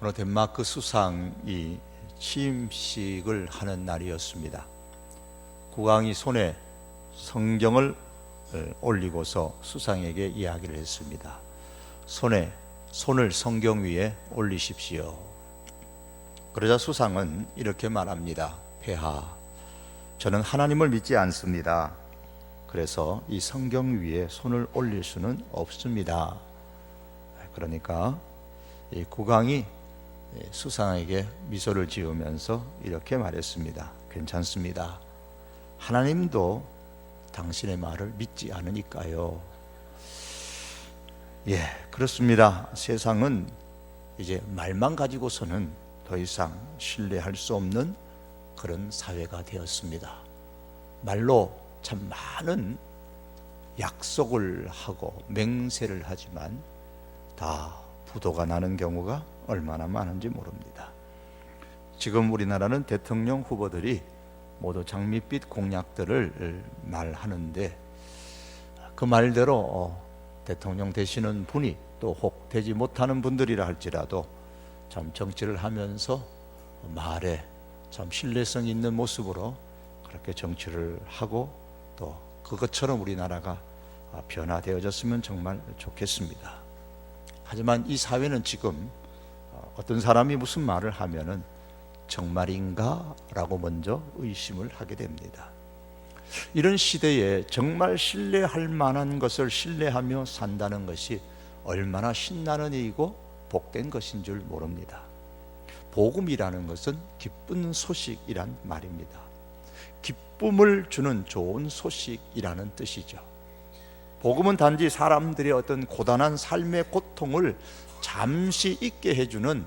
오늘 덴마크 수상이 취임식을 하는 날이었습니다. 국왕이 손에 성경을 올리고서 수상에게 이야기를 했습니다. 손을 성경 위에 올리십시오. 그러자 수상은 이렇게 말합니다. 폐하, 저는 하나님을 믿지 않습니다. 그래서 이 성경 위에 손을 올릴 수는 없습니다. 그러니까 이 국왕이 수상에게 미소를 지으면서 이렇게 말했습니다. 괜찮습니다. 하나님도 당신의 말을 믿지 않으니까요. 그렇습니다. 세상은 이제 말만 가지고서는 더 이상 신뢰할 수 없는 그런 사회가 되었습니다. 말로 참 많은 약속을 하고 맹세를 하지만 다 부도가 나는 경우가 얼마나 많은지 모릅니다. 지금 우리나라는 대통령 후보들이 모두 장밋빛 공약들을 말하는데 그 말대로 대통령 되시는 분이 또 혹 되지 못하는 분들이라 할지라도 참 정치를 하면서 말에 참 신뢰성 있는 모습으로 그렇게 정치를 하고 또 그것처럼 우리나라가 변화되어졌으면 정말 좋겠습니다. 하지만 이 사회는 지금 어떤 사람이 무슨 말을 하면은 정말인가? 라고 먼저 의심을 하게 됩니다. 이런 시대에 정말 신뢰할 만한 것을 신뢰하며 산다는 것이 얼마나 신나는 일이고 복된 것인 줄 모릅니다. 복음이라는 것은 기쁜 소식이란 말입니다. 기쁨을 주는 좋은 소식이라는 뜻이죠. 복음은 단지 사람들의 어떤 고단한 삶의 고통을 잠시 잊게 해주는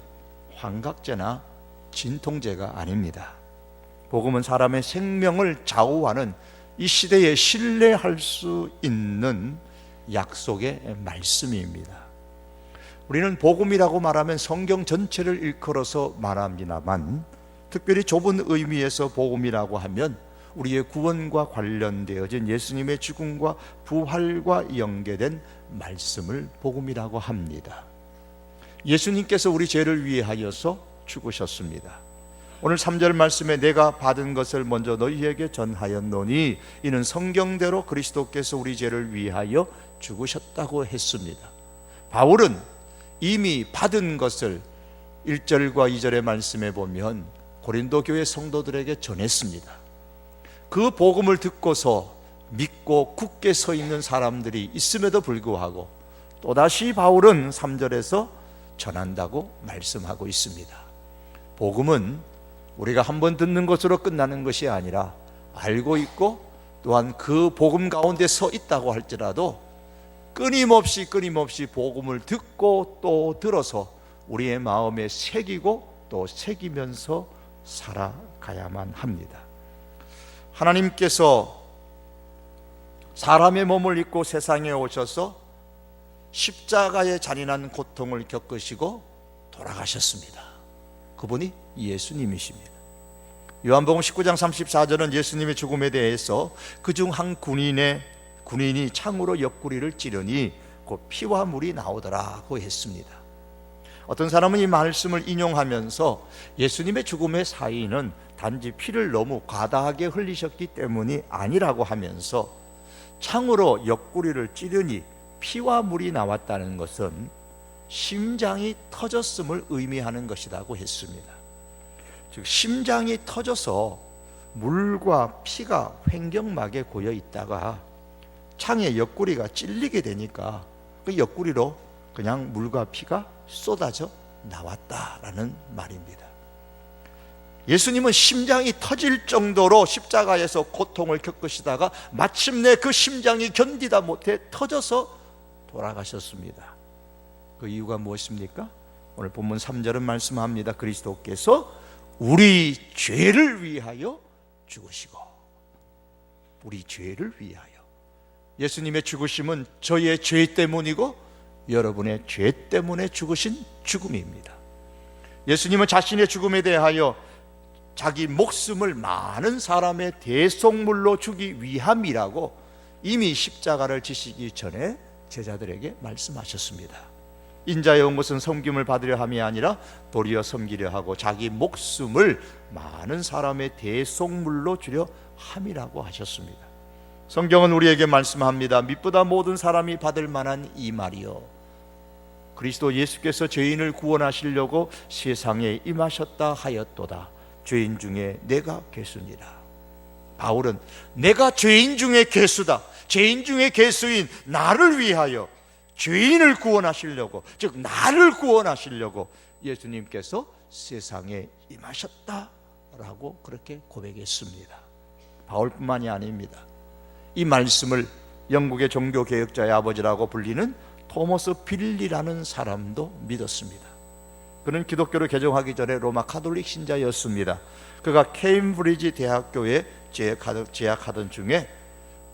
환각제나 진통제가 아닙니다. 복음은 사람의 생명을 좌우하는 이 시대에 신뢰할 수 있는 약속의 말씀입니다. 우리는 복음이라고 말하면 성경 전체를 일컬어서 말합니다만 특별히 좁은 의미에서 복음이라고 하면 우리의 구원과 관련되어진 예수님의 죽음과 부활과 연계된 말씀을 복음이라고 합니다. 예수님께서 우리 죄를 위하여서 죽으셨습니다. 오늘 3절 말씀에 내가 받은 것을 먼저 너희에게 전하였노니 이는 성경대로 그리스도께서 우리 죄를 위하여 죽으셨다고 했습니다. 바울은 이미 받은 것을 1절과 2절의 말씀에 보면 고린도 교회 성도들에게 전했습니다. 그 복음을 듣고서 믿고 굳게 서 있는 사람들이 있음에도 불구하고 또다시 바울은 3절에서 전한다고 말씀하고 있습니다. 복음은 우리가 한번 듣는 것으로 끝나는 것이 아니라 알고 있고 또한 그 복음 가운데 서 있다고 할지라도 끊임없이 복음을 듣고 또 들어서 우리의 마음에 새기고 또 새기면서 살아가야만 합니다. 하나님께서 사람의 몸을 입고 세상에 오셔서 십자가의 잔인한 고통을 겪으시고 돌아가셨습니다. 그분이 예수님이십니다. 요한복음 19장 34절은 예수님의 죽음에 대해서 그중 한 군인이 창으로 옆구리를 찌르니 그 피와 물이 나오더라고 했습니다. 어떤 사람은 이 말씀을 인용하면서 예수님의 죽음의 사인은 단지 피를 너무 과다하게 흘리셨기 때문이 아니라고 하면서 창으로 옆구리를 찌르니 피와 물이 나왔다는 것은 심장이 터졌음을 의미하는 것이라고 했습니다. 즉 심장이 터져서 물과 피가 횡격막에 고여 있다가 창에 옆구리가 찔리게 되니까 그 옆구리로 그냥 물과 피가 쏟아져 나왔다라는 말입니다. 예수님은 심장이 터질 정도로 십자가에서 고통을 겪으시다가 마침내 그 심장이 견디다 못해 터져서 돌아가셨습니다. 그 이유가 무엇입니까? 오늘 본문 3절은 말씀합니다. 그리스도께서 우리 죄를 위하여 죽으시고, 우리 죄를 위하여. 예수님의 죽으심은 저의 죄 때문이고 여러분의 죄 때문에 죽으신 죽음입니다. 예수님은 자신의 죽음에 대하여 자기 목숨을 많은 사람의 대속물로 주기 위함이라고 이미 십자가를 지시기 전에 제자들에게 말씀하셨습니다. 인자의 온 것은 섬김을 받으려 함이 아니라 도리어 섬기려 하고 자기 목숨을 많은 사람의 대속물로 주려 함이라고 하셨습니다. 성경은 우리에게 말씀합니다. mit보다 모든 사람이 받을 만한 이 말이요, 그리스도 예수께서 죄인을 구원하시려고 세상에 임하셨다 하였도다. 죄인 중에 내가 괴수니라. 바울은 내가 죄인 중에 괴수다, 죄인 중에 괴수인 나를 위하여 죄인을 구원하시려고, 즉 나를 구원하시려고 예수님께서 세상에 임하셨다라고 그렇게 고백했습니다. 바울뿐만이 아닙니다. 이 말씀을 영국의 종교개혁자의 아버지라고 불리는 토머스 빌리라는 사람도 믿었습니다. 그는 기독교를 개종하기 전에 로마 가톨릭 신자였습니다. 그가 케임브리지 대학교에 재학하던 중에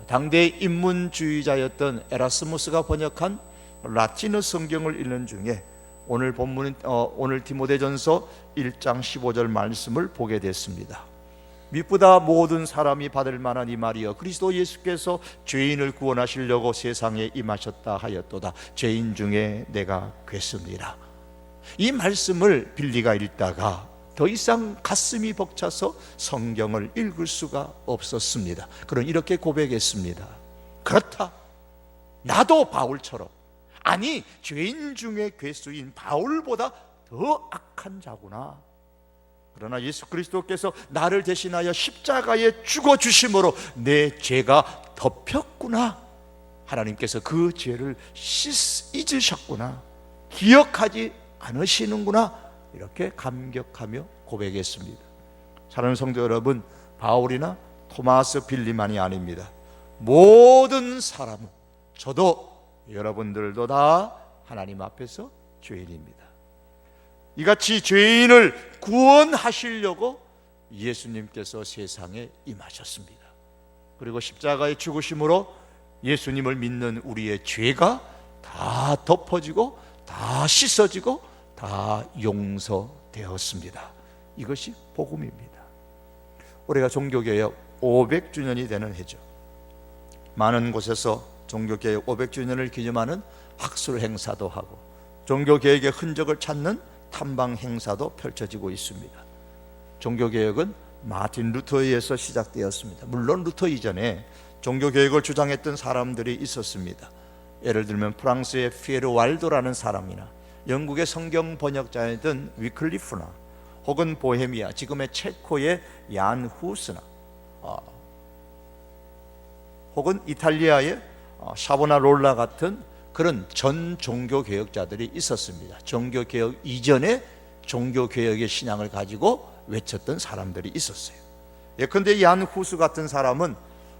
당대 인문주의자였던 에라스무스가 번역한 라틴어 성경을 읽는 중에 오늘 본문 오늘 디모데전서 1장 15절 말씀을 보게 됐습니다. mit보다 모든 사람이 받을 만한 이 말이여, 그리스도 예수께서 죄인을 구원하시려고 세상에 임하셨다 하였도다. 죄인 중에 내가 괴수니라. 이 말씀을 빌리가 읽다가 더 이상 가슴이 벅차서 성경을 읽을 수가 없었습니다. 그는 이렇게 고백했습니다. 그렇다, 나도 바울처럼, 아니 죄인 중에 괴수인 바울보다 더 악한 자구나. 그러나 예수 그리스도께서 나를 대신하여 십자가에 죽어주심으로 내 죄가 덮였구나. 하나님께서 그 죄를 잊으셨구나, 기억하지 않으시는구나, 이렇게 감격하며 고백했습니다. 사랑하는 성도 여러분, 바울이나 토마스 빌리만이 아닙니다. 모든 사람은, 저도 여러분들도 다 하나님 앞에서 죄인입니다. 이같이 죄인을 구원하시려고 예수님께서 세상에 임하셨습니다. 그리고 십자가의 죽으심으로 예수님을 믿는 우리의 죄가 다 덮어지고 다 씻어지고 다 용서되었습니다. 이것이 복음입니다. 올해가 종교개혁 500주년이 되는 해죠. 많은 곳에서 종교개혁 500주년을 기념하는 학술 행사도 하고 종교개혁의 흔적을 찾는 탐방 행사도 펼쳐지고 있습니다. 종교개혁은 마틴 루터에 의해서 시작되었습니다. 물론 루터 이전에 종교개혁을 주장했던 사람들이 있었습니다. 예를 들면 프랑스의 피에르 왈도라는 사람이나 영국의 성경 번역자였던 위클리프나 혹은 보헤미아, 지금의 체코의 얀 후스나 혹은 이탈리아의 샤보나롤라 같은 그런 전 종교개혁자들이 있었습니다. 종교개혁 이전에 종교개혁의 신앙을 가지고 외쳤던 사람들이 있었어요. 예컨대 얀 후스 같은 사람은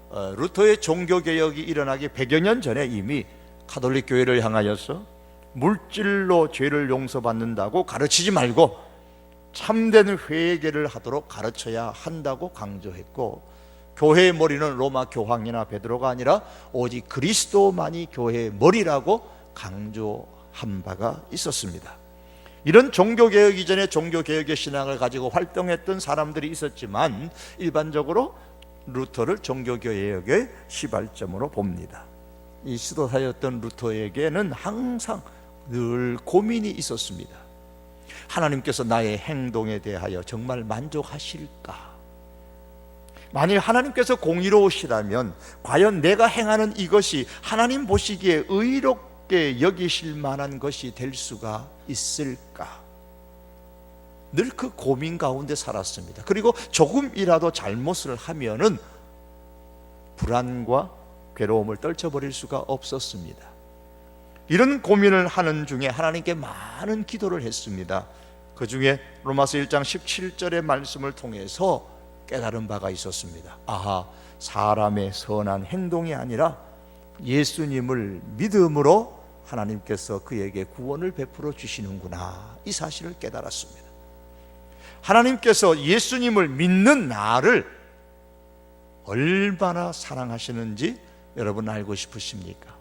루터의 종교개혁이 일어나기 100여 년 전에 이미 가톨릭 교회를 향하여서 물질로 죄를 용서받는다고 가르치지 말고 참된 회개를 하도록 가르쳐야 한다고 강조했고, 교회의 머리는 로마 교황이나 베드로가 아니라 오직 그리스도만이 교회의 머리라고 강조한 바가 있었습니다. 이런 종교개혁 이전에 종교개혁의 신앙을 가지고 활동했던 사람들이 있었지만 일반적으로 루터를 종교개혁의 시발점으로 봅니다. 이 시도사였던 루터에게는 항상 늘 고민이 있었습니다. 하나님께서 나의 행동에 대하여 정말 만족하실까? 만일 하나님께서 공의로우시다면 과연 내가 행하는 이것이 하나님 보시기에 의롭게 여기실 만한 것이 될 수가 있을까? 늘 그 고민 가운데 살았습니다. 그리고 조금이라도 잘못을 하면은 불안과 괴로움을 떨쳐버릴 수가 없었습니다. 이런 고민을 하는 중에 하나님께 많은 기도를 했습니다. 그 중에 로마서 1장 17절의 말씀을 통해서 깨달은 바가 있었습니다. 아하, 사람의 선한 행동이 아니라 예수님을 믿음으로 하나님께서 그에게 구원을 베풀어 주시는구나, 이 사실을 깨달았습니다. 하나님께서 예수님을 믿는 나를 얼마나 사랑하시는지 여러분 알고 싶으십니까?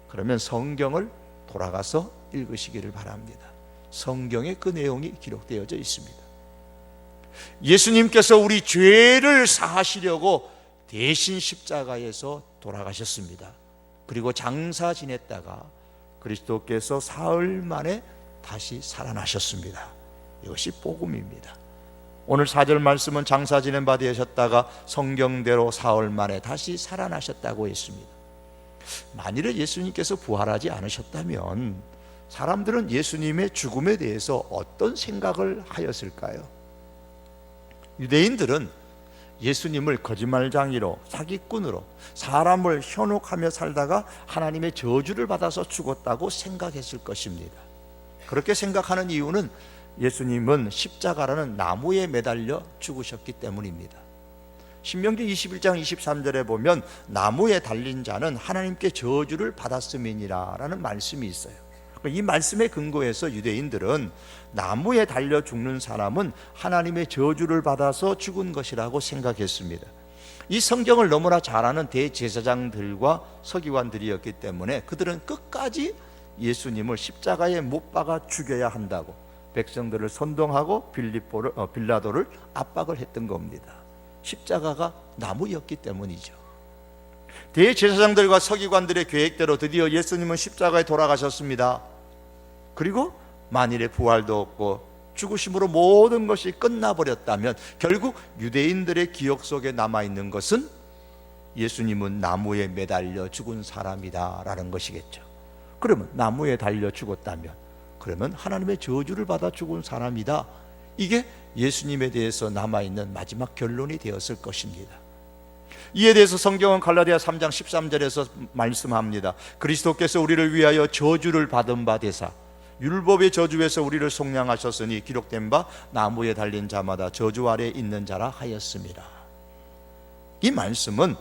그러면 성경을 돌아가서 읽으시기를 바랍니다. 성경에 그 내용이 기록되어져 있습니다. 예수님께서 우리 죄를 사하시려고 대신 십자가에서 돌아가셨습니다. 그리고 장사 지냈다가 그리스도께서 사흘 만에 다시 살아나셨습니다. 이것이 복음입니다. 오늘 4절 말씀은 장사 지낸 바 되셨다가 성경대로 사흘 만에 다시 살아나셨다고 했습니다. 만일에 예수님께서 부활하지 않으셨다면 사람들은 예수님의 죽음에 대해서 어떤 생각을 하였을까요? 유대인들은 예수님을 거짓말장이로, 사기꾼으로, 사람을 현혹하며 살다가 하나님의 저주를 받아서 죽었다고 생각했을 것입니다. 그렇게 생각하는 이유는 예수님은 십자가라는 나무에 매달려 죽으셨기 때문입니다. 신명기 21장 23절에 보면 나무에 달린 자는 하나님께 저주를 받았음이니라 라는 말씀이 있어요. 이 말씀에 근거해서 유대인들은 나무에 달려 죽는 사람은 하나님의 저주를 받아서 죽은 것이라고 생각했습니다. 이 성경을 너무나 잘 아는 대제사장들과 서기관들이었기 때문에 그들은 끝까지 예수님을 십자가에 못 박아 죽여야 한다고 백성들을 선동하고 빌라도를 압박을 했던 겁니다. 십자가가 나무였기 때문이죠. 대제사장들과 서기관들의 계획대로 드디어 예수님은 십자가에 돌아가셨습니다. 그리고 만일에 부활도 없고 죽으심으로 모든 것이 끝나버렸다면 결국 유대인들의 기억 속에 남아있는 것은 예수님은 나무에 매달려 죽은 사람이다 라는 것이겠죠. 그러면 나무에 달려 죽었다면 그러면 하나님의 저주를 받아 죽은 사람이다. 이게 예수님에 대해서 남아있는 마지막 결론이 되었을 것입니다. 이에 대해서 성경은 갈라디아 3장 13절에서 말씀합니다. 그리스도께서 우리를 위하여 저주를 받은 바 되사 율법의 저주에서 우리를 속량하셨으니 기록된 바 나무에 달린 자마다 저주 아래 있는 자라 하였습니다. 이 말씀은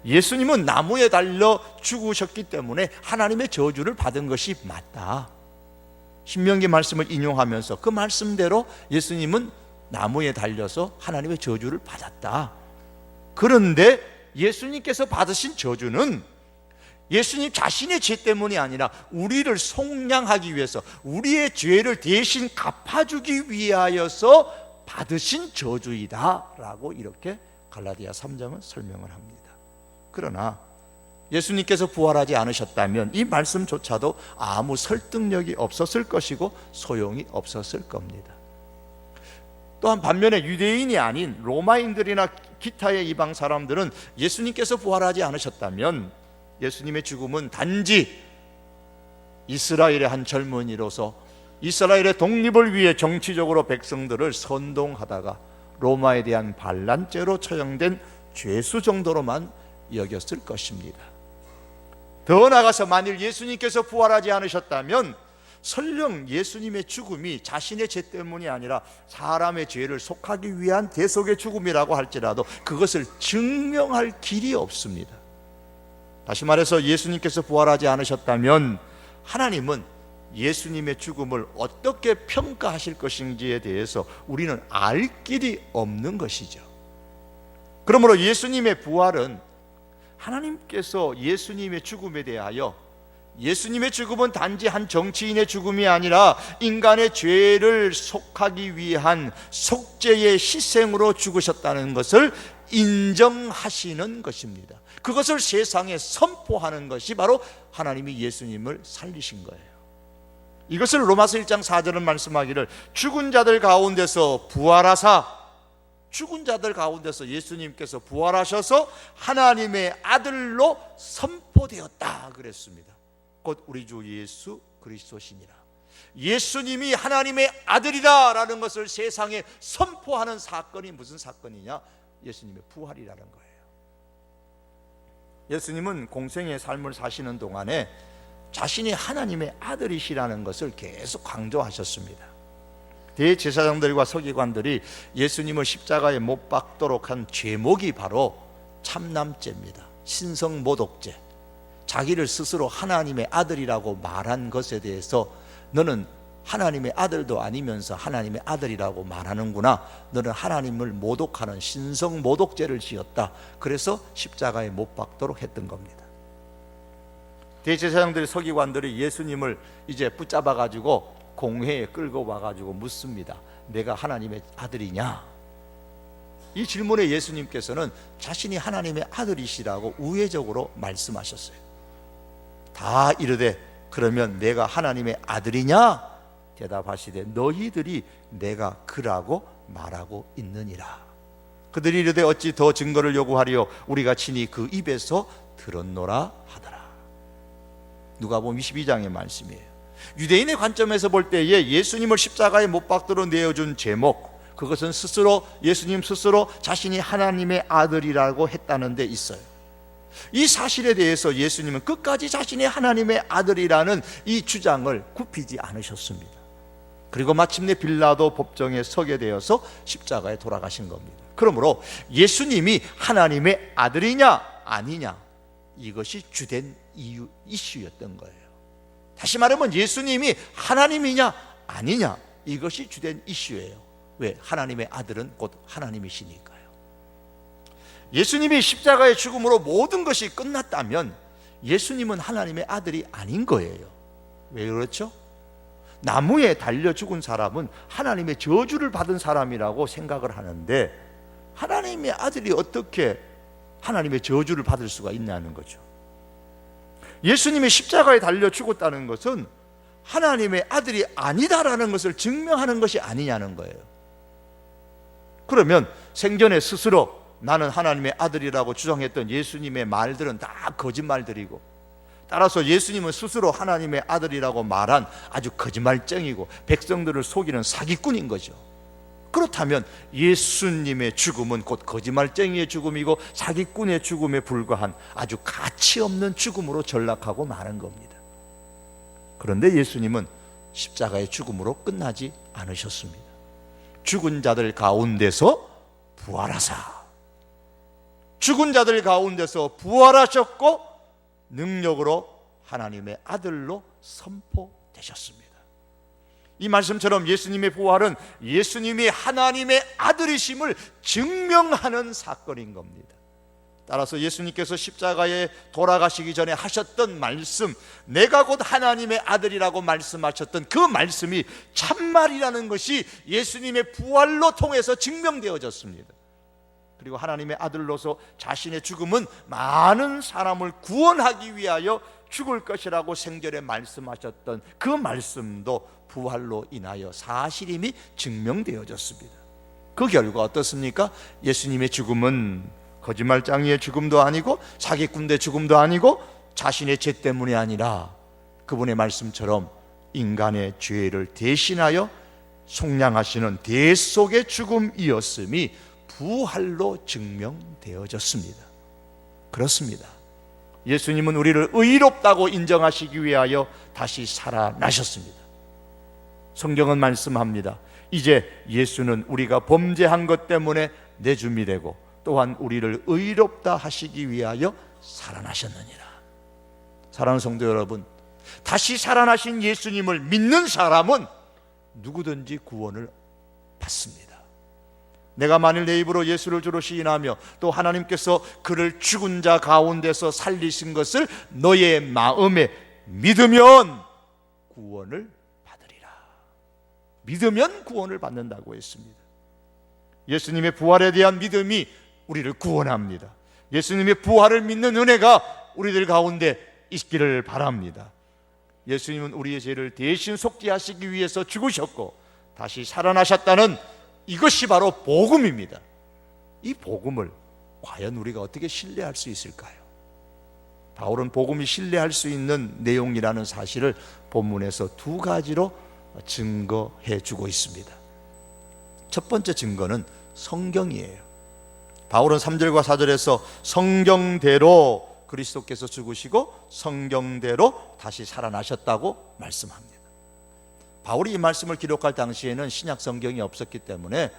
예수님은 나무에 달려 죽으셨기 때문에 하나님의 저주를 받은 것이 맞다. 신명기 말씀을 인용하면서 그 말씀대로 예수님은 나무에 달려서 하나님의 저주를 받았다. 그런데 예수님께서 받으신 저주는 예수님 자신의 죄 때문이 아니라 우리를 속량하기 위해서 우리의 죄를 대신 갚아주기 위하여서 받으신 저주이다 라고 이렇게 갈라디아 3장은 설명을 합니다. 그러나 예수님께서 부활하지 않으셨다면 이 말씀조차도 아무 설득력이 없었을 것이고 소용이 없었을 겁니다. 또한 반면에 유대인이 아닌 로마인들이나 기타의 이방 사람들은 예수님께서 부활하지 않으셨다면 예수님의 죽음은 단지 이스라엘의 한 젊은이로서 이스라엘의 독립을 위해 정치적으로 백성들을 선동하다가 로마에 대한 반란죄로 처형된 죄수 정도로만 여겼을 것입니다. 더 나아가서 만일 예수님께서 부활하지 않으셨다면 설령 예수님의 죽음이 자신의 죄 때문이 아니라 사람의 죄를 속하기 위한 대속의 죽음이라고 할지라도 그것을 증명할 길이 없습니다. 다시 말해서 예수님께서 부활하지 않으셨다면 하나님은 예수님의 죽음을 어떻게 평가하실 것인지에 대해서 우리는 알 길이 없는 것이죠. 그러므로 예수님의 부활은 하나님께서 예수님의 죽음에 대하여 예수님의 죽음은 단지 한 정치인의 죽음이 아니라 인간의 죄를 속하기 위한 속죄의 희생으로 죽으셨다는 것을 인정하시는 것입니다. 그것을 세상에 선포하는 것이 바로 하나님이 예수님을 살리신 거예요. 이것을 로마서 1장 4절은 말씀하기를 죽은 자들 가운데서 부활하사 죽은 자들 가운데서 예수님께서 부활하셔서 하나님의 아들로 선포되었다 그랬습니다. 곧 우리 주 예수 그리스도시니라. 예수님이 하나님의 아들이다 라는 것을 세상에 선포하는 사건이 무슨 사건이냐? 예수님의 부활이라는 거예요. 예수님은 공생의 삶을 사시는 동안에 자신이 하나님의 아들이시라는 것을 계속 강조하셨습니다. 대제사장들과 서기관들이 예수님을 십자가에 못 박도록 한 죄목이 바로 참남죄입니다. 신성모독죄. 자기를 스스로 하나님의 아들이라고 말한 것에 대해서 너는 하나님의 아들도 아니면서 하나님의 아들이라고 말하는구나. 너는 하나님을 모독하는 신성모독죄를 지었다. 그래서 십자가에 못 박도록 했던 겁니다. 대제사장들이 서기관들이 예수님을 이제 붙잡아 가지고 공회에 끌고 와 가지고 묻습니다. 내가 하나님의 아들이냐? 이 질문에 예수님께서는 자신이 하나님의 아들이시라고 우회적으로 말씀하셨어요. 다 이르되 그러면 내가 하나님의 아들이냐? 대답하시되 너희들이 내가 그라고 말하고 있느니라. 그들이 이르되 어찌 더 증거를 요구하리요? 우리가 친히 그 입에서 들었노라 하더라. 누가복음 22장의 말씀이에요. 유대인의 관점에서 볼 때에 예수님을 십자가에 못 박도록 내어준 제목, 그것은 스스로 예수님 스스로 자신이 하나님의 아들이라고 했다는 데 있어요. 이 사실에 대해서 예수님은 끝까지 자신이 하나님의 아들이라는 이 주장을 굽히지 않으셨습니다. 그리고 마침내 빌라도 법정에 서게 되어서 십자가에 돌아가신 겁니다. 그러므로 예수님이 하나님의 아들이냐 아니냐, 이것이 주된 이슈였던 거예요. 다시 말하면 예수님이 하나님이냐 아니냐, 이것이 주된 이슈예요. 왜? 하나님의 아들은 곧 하나님이시니까요. 예수님이 십자가의 죽음으로 모든 것이 끝났다면 예수님은 하나님의 아들이 아닌 거예요. 왜 그렇죠? 나무에 달려 죽은 사람은 하나님의 저주를 받은 사람이라고 생각을 하는데, 하나님의 아들이 어떻게 하나님의 저주를 받을 수가 있냐는 거죠. 예수님이 십자가에 달려 죽었다는 것은 하나님의 아들이 아니다라는 것을 증명하는 것이 아니냐는 거예요. 그러면 생전에 스스로 나는 하나님의 아들이라고 주장했던 예수님의 말들은 다 거짓말들이고, 따라서 예수님은 스스로 하나님의 아들이라고 말한 아주 거짓말쟁이고 백성들을 속이는 사기꾼인 거죠. 그렇다면 예수님의 죽음은 곧 거짓말쟁이의 죽음이고 사기꾼의 죽음에 불과한 아주 가치 없는 죽음으로 전락하고 마는 겁니다. 그런데 예수님은 십자가의 죽음으로 끝나지 않으셨습니다. 죽은 자들 가운데서 부활하사, 죽은 자들 가운데서 부활하셨고 능력으로 하나님의 아들로 선포되셨습니다. 이 말씀처럼 예수님의 부활은 예수님이 하나님의 아들이심을 증명하는 사건인 겁니다. 따라서 예수님께서 십자가에 돌아가시기 전에 하셨던 말씀, 내가 곧 하나님의 아들이라고 말씀하셨던 그 말씀이 참말이라는 것이 예수님의 부활로 통해서 증명되어졌습니다. 그리고 하나님의 아들로서 자신의 죽음은 많은 사람을 구원하기 위하여 죽을 것이라고 생전에 말씀하셨던 그 말씀도 부활로 인하여 사실임이 증명되어졌습니다. 그 결과 어떻습니까? 예수님의 죽음은 거짓말쟁이의 죽음도 아니고 사기꾼의 죽음도 아니고 자신의 죄 때문이 아니라 그분의 말씀처럼 인간의 죄를 대신하여 속량하시는 대속의 죽음이었음이 부활로 증명되어졌습니다. 그렇습니다. 예수님은 우리를 의롭다고 인정하시기 위하여 다시 살아나셨습니다. 성경은 말씀합니다. 이제 예수는 우리가 범죄한 것 때문에 내줌이 되고 또한 우리를 의롭다 하시기 위하여 살아나셨느니라. 사랑하는 성도 여러분, 다시 살아나신 예수님을 믿는 사람은 누구든지 구원을 받습니다. 내가 만일 내 입으로 예수를 주로 시인하며 또 하나님께서 그를 죽은 자 가운데서 살리신 것을 너의 마음에 믿으면 구원을 받으리라. 믿으면 구원을 받는다고 했습니다. 예수님의 부활에 대한 믿음이 우리를 구원합니다. 예수님의 부활을 믿는 은혜가 우리들 가운데 있기를 바랍니다. 예수님은 우리의 죄를 대신 속죄하시기 위해서 죽으셨고 다시 살아나셨다는 이것이 바로 복음입니다. 이 복음을 과연 우리가 어떻게 신뢰할 수 있을까요? 바울은 복음이 신뢰할 수 있는 내용이라는 사실을 본문에서 두 가지로 증거해 주고 있습니다. 첫 번째 증거는 성경이에요. 바울은 3절과 4절에서 성경대로 그리스도께서 죽으시고 성경대로 다시 살아나셨다고 말씀합니다. 바울이 이 말씀을 기록할 당시에는 신약 성경이 없었기 때문에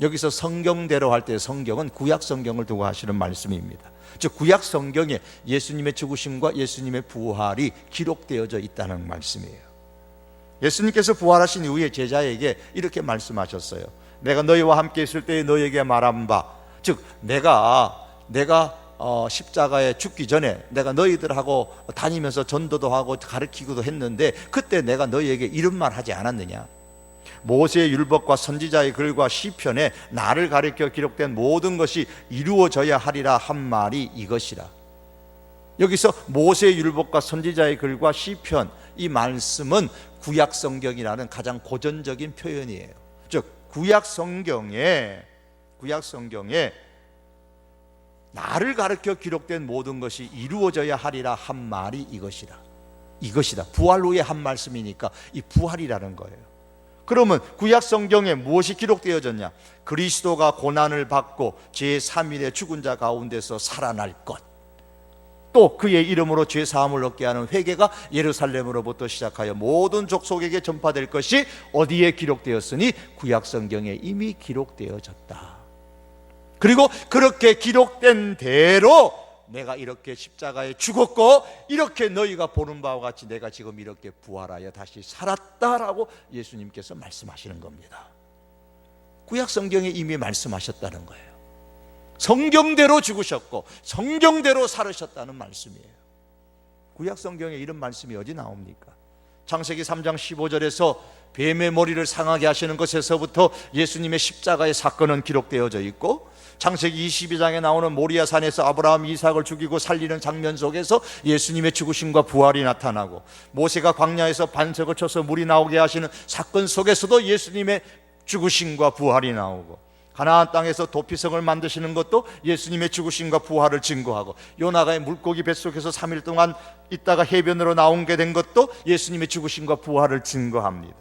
여기서 성경대로 할 때 성경은 구약 성경을 두고 하시는 말씀입니다. 즉 구약 성경에 예수님의 죽으심과 예수님의 부활이 기록되어져 있다는 말씀이에요. 예수님께서 부활하신 이후에 제자에게 이렇게 말씀하셨어요. 내가 너희와 함께 있을 때에 너희에게 말한 바, 즉 내가 십자가에 죽기 전에 내가 너희들하고 다니면서 전도도 하고 가르치기도 했는데 그때 내가 너희에게 이런 말 하지 않았느냐? 모세의 율법과 선지자의 글과 시편에 나를 가리켜 기록된 모든 것이 이루어져야 하리라 한 말이 이것이라. 여기서 모세의 율법과 선지자의 글과 시편, 이 말씀은 구약 성경이라는 가장 고전적인 표현이에요. 즉 구약 성경에 나를 가르쳐 기록된 모든 것이 이루어져야 하리라 한 말이 이것이다. 부활 후에 한 말씀이니까 이 부활이라는 거예요. 그러면 구약 성경에 무엇이 기록되어졌냐? 그리스도가 고난을 받고 제3일에 죽은 자 가운데서 살아날 것, 또 그의 이름으로 죄 사함을 얻게 하는 회개가 예루살렘으로부터 시작하여 모든 족속에게 전파될 것이 어디에 기록되었으니 구약 성경에 이미 기록되어졌다. 그리고 그렇게 기록된 대로 내가 이렇게 십자가에 죽었고 이렇게 너희가 보는 바와 같이 내가 지금 이렇게 부활하여 다시 살았다라고 예수님께서 말씀하시는 겁니다. 구약 성경에 이미 말씀하셨다는 거예요. 성경대로 죽으셨고 성경대로 살으셨다는 말씀이에요. 구약 성경에 이런 말씀이 어디 나옵니까? 창세기 3장 15절에서 뱀의 머리를 상하게 하시는 것에서부터 예수님의 십자가의 사건은 기록되어져 있고, 창세기 22장에 나오는 모리아 산에서 아브라함 이삭을 죽이고 살리는 장면 속에서 예수님의 죽으심과 부활이 나타나고, 모세가 광야에서 반석을 쳐서 물이 나오게 하시는 사건 속에서도 예수님의 죽으심과 부활이 나오고, 가나안 땅에서 도피성을 만드시는 것도 예수님의 죽으심과 부활을 증거하고, 요나가 물고기 뱃속에서 3일 동안 있다가 해변으로 나오게 된 것도 예수님의 죽으심과 부활을 증거합니다.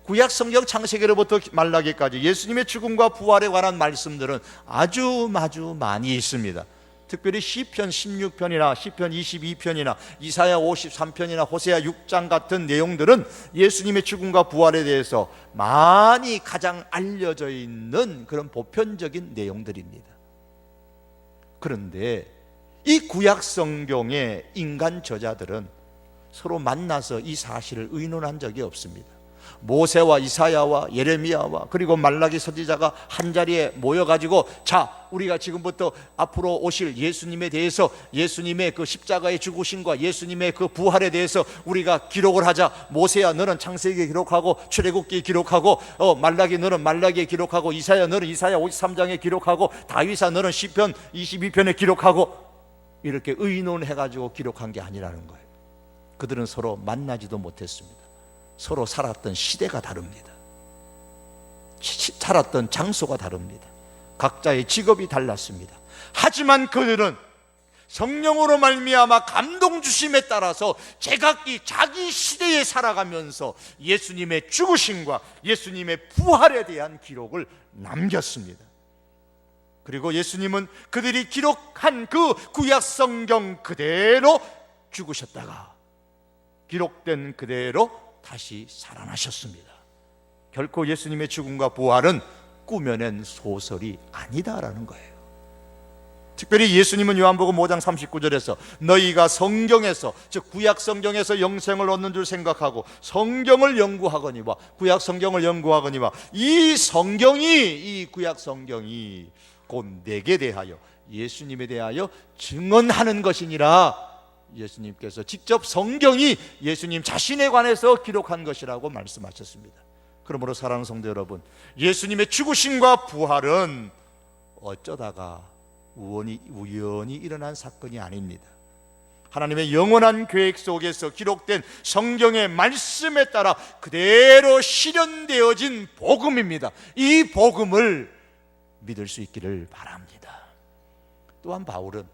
구약 성경 창세기로부터 말라기까지 예수님의 죽음과 부활에 관한 말씀들은 아주 많이 있습니다. 특별히 시편 16편이나 시편 22편이나 이사야 53편이나 호세아 6장 같은 내용들은 예수님의 죽음과 부활에 대해서 많이 가장 알려져 있는 그런 보편적인 내용들입니다. 그런데 이 구약 성경의 인간 저자들은 서로 만나서 이 사실을 의논한 적이 없습니다. 모세와 이사야와 예레미야와 그리고 말라기 선지자가 한자리에 모여가지고, 자, 우리가 지금부터 앞으로 오실 예수님에 대해서, 예수님의 그 십자가의 죽으심과 예수님의 그 부활에 대해서 우리가 기록을 하자. 모세야 너는 창세기에 기록하고, 출애굽기에 기록하고, 말라기 너는 말라기에 기록하고, 이사야 너는 이사야 53장에 기록하고, 다윗아 너는 시편 22편에 기록하고, 이렇게 의논해가지고 기록한 게 아니라는 거예요. 그들은 서로 만나지도 못했습니다. 서로 살았던 시대가 다릅니다. 살았던 장소가 다릅니다. 각자의 직업이 달랐습니다. 하지만 그들은 성령으로 말미암아 감동 주심에 따라서 제각기 자기 시대에 살아가면서 예수님의 죽으심과 예수님의 부활에 대한 기록을 남겼습니다. 그리고 예수님은 그들이 기록한 그 구약 성경 그대로 죽으셨다가 기록된 그대로 다시 살아나셨습니다. 결코 예수님의 죽음과 부활은 꾸며낸 소설이 아니다라는 거예요. 특별히 예수님은 요한복음 5장 39절에서 너희가 성경에서, 즉 구약 성경에서 영생을 얻는 줄 생각하고 성경을 연구하거니와, 구약 성경을 연구하거니와 이 구약 성경이 곧 내게 대하여, 예수님에 대하여 증언하는 것이니라. 예수님께서 직접 성경이 예수님 자신에 관해서 기록한 것이라고 말씀하셨습니다. 그러므로 사랑하는 성도 여러분, 예수님의 죽으심과 부활은 어쩌다가 우연히 일어난 사건이 아닙니다. 하나님의 영원한 계획 속에서 기록된 성경의 말씀에 따라 그대로 실현되어진 복음입니다. 이 복음을 믿을 수 있기를 바랍니다. 또한 바울은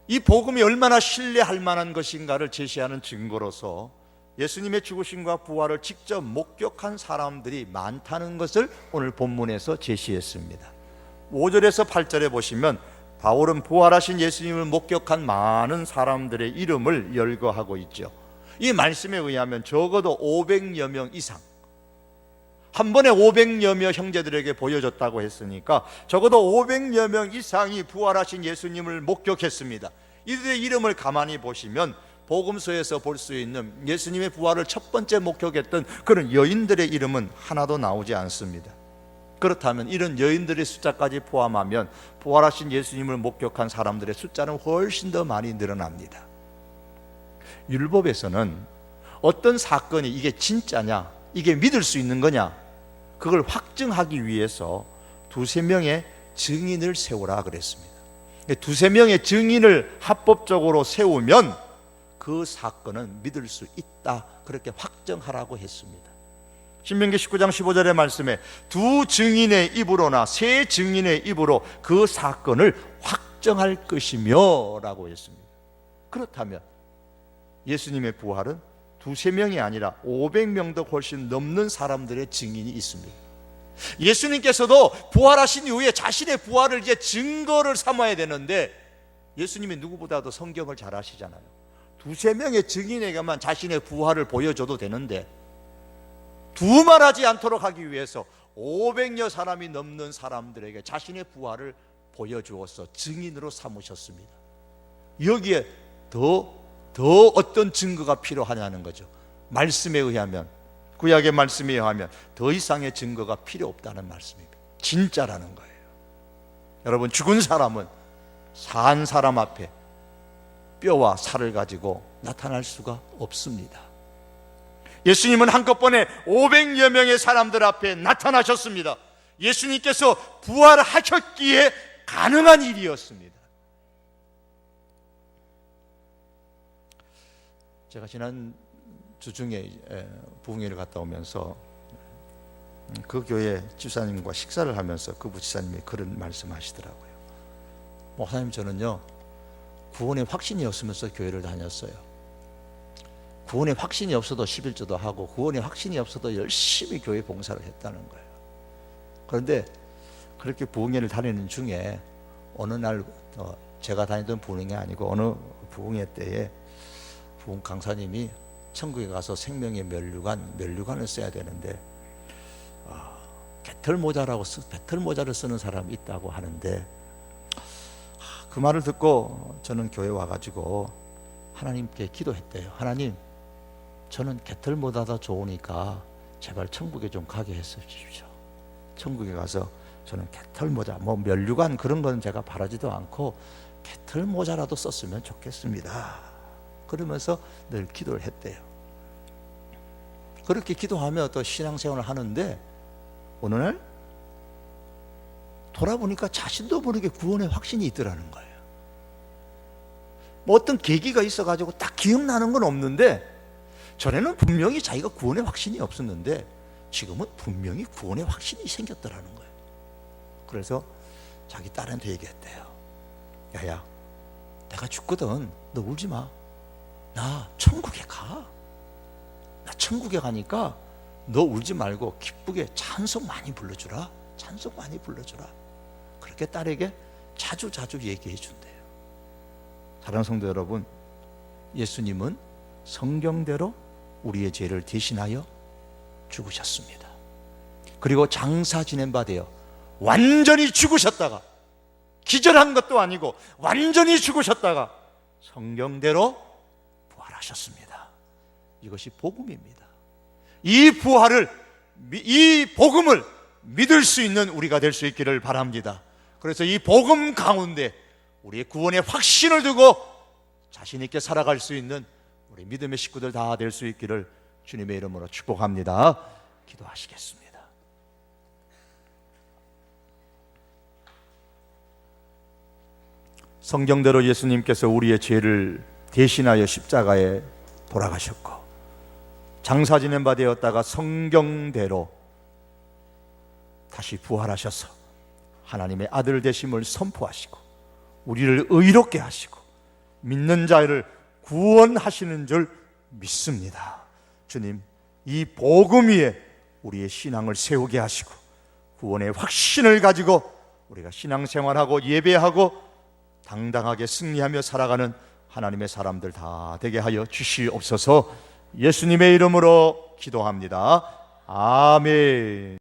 이 복음이 얼마나 신뢰할 만한 것인가를 제시하는 증거로서 예수님의 죽으심과 부활을 직접 목격한 사람들이 많다는 것을 오늘 본문에서 제시했습니다. 5절에서 8절에 보시면 바울은 부활하신 예수님을 목격한 많은 사람들의 이름을 열거하고 있죠. 이 말씀에 의하면 적어도 500여 명 이상, 한 번에 500여 명 형제들에게 보여줬다고 했으니까 적어도 500여 명 이상이 부활하신 예수님을 목격했습니다. 이들의 이름을 가만히 보시면 복음서에서 볼 수 있는 예수님의 부활을 첫 번째 목격했던 그런 여인들의 이름은 하나도 나오지 않습니다. 그렇다면 이런 여인들의 숫자까지 포함하면 부활하신 예수님을 목격한 사람들의 숫자는 훨씬 더 많이 늘어납니다. 율법에서는 어떤 사건이 이게 진짜냐, 이게 믿을 수 있는 거냐, 그걸 확증하기 위해서 두세 명의 증인을 세우라 그랬습니다. 두세 명의 증인을 합법적으로 세우면 그 사건은 믿을 수 있다, 그렇게 확정하라고 했습니다. 신명기 19장 15절의 말씀에 두 증인의 입으로나 세 증인의 입으로 그 사건을 확정할 것이며 라고 했습니다. 그렇다면 예수님의 부활은 두세 명이 아니라 500명도 훨씬 넘는 사람들의 증인이 있습니다. 예수님께서도 부활하신 이후에 자신의 부활을 이제 증거를 삼아야 되는데, 예수님이 누구보다도 성경을 잘 아시잖아요. 두세 명의 증인에게만 자신의 부활을 보여줘도 되는데, 두말하지 않도록 하기 위해서 500여 사람이 넘는 사람들에게 자신의 부활을 보여주어서 증인으로 삼으셨습니다. 여기에 더 어떤 증거가 필요하냐는 거죠. 말씀에 의하면, 구약의 말씀에 의하면 더 이상의 증거가 필요 없다는 말씀입니다. 진짜라는 거예요. 여러분, 죽은 사람은 산 사람 앞에 뼈와 살을 가지고 나타날 수가 없습니다. 예수님은 한꺼번에 500여 명의 사람들 앞에 나타나셨습니다. 예수님께서 부활하셨기에 가능한 일이었습니다. 제가 지난 주중에 부흥회를 갔다 오면서 그 교회 집사님과 식사를 하면서 그 부집사님이 그런 말씀하시더라고요. 목사님, 저는요 구원의 확신이 없으면서 교회를 다녔어요. 구원의 확신이 없어도 11조도 하고 구원의 확신이 없어도 열심히 교회 봉사를 했다는 거예요. 그런데 그렇게 부흥회를 다니는 중에 어느 날 제가 다니던 부흥회 아니고 어느 부흥회 때에 부흥 강사님이 천국에 가서 생명의 면류관을 써야 되는데 배털모자를 쓰는 사람이 있다고 하는데, 그 말을 듣고 저는 교회 와가지고 하나님께 기도했대요. 하나님, 저는 개털보다 좋으니까 제발 천국에 좀 가게 해서 주십시오. 천국에 가서 저는 개털모자, 면류관 그런 건 제가 바라지도 않고 개털모자라도 썼으면 좋겠습니다. 그러면서 늘 기도를 했대요. 그렇게 기도하며 또 신앙생활을 하는데 어느 날 돌아보니까 자신도 모르게 구원의 확신이 있더라는 거예요. 뭐 어떤 계기가 있어가지고 딱 기억나는 건 없는데, 전에는 분명히 자기가 구원의 확신이 없었는데 지금은 분명히 구원의 확신이 생겼더라는 거예요. 그래서 자기 딸한테 얘기했대요. 야야, 내가 죽거든. 너 울지 마. 나 천국에 가. 나 천국에 가니까 너 울지 말고 기쁘게 찬송 많이 불러주라. 찬송 많이 불러주라. 그렇게 딸에게 자주 얘기해 준대요. 사랑하는 성도 여러분, 예수님은 성경대로 우리의 죄를 대신하여 죽으셨습니다. 그리고 장사 지낸 바 되어 완전히 죽으셨다가, 기절한 것도 아니고 완전히 죽으셨다가 성경대로 부활하셨습니다. 이것이 복음입니다. 이 복음을 믿을 수 있는 우리가 될 수 있기를 바랍니다. 그래서 이 복음 가운데 우리의 구원의 확신을 두고 자신 있게 살아갈 수 있는 우리 믿음의 식구들 다 될 수 있기를 주님의 이름으로 축복합니다. 기도하시겠습니다. 성경대로 예수님께서 우리의 죄를 대신하여 십자가에 돌아가셨고, 장사 지낸 바 되었다가 성경대로 다시 부활하셔서 하나님의 아들 되심을 선포하시고 우리를 의롭게 하시고 믿는 자를 구원하시는 줄 믿습니다. 주님, 이 복음 위에 우리의 신앙을 세우게 하시고 구원의 확신을 가지고 우리가 신앙생활하고 예배하고 당당하게 승리하며 살아가는 하나님의 사람들 다 되게 하여 주시옵소서. 예수님의 이름으로 기도합니다. 아멘.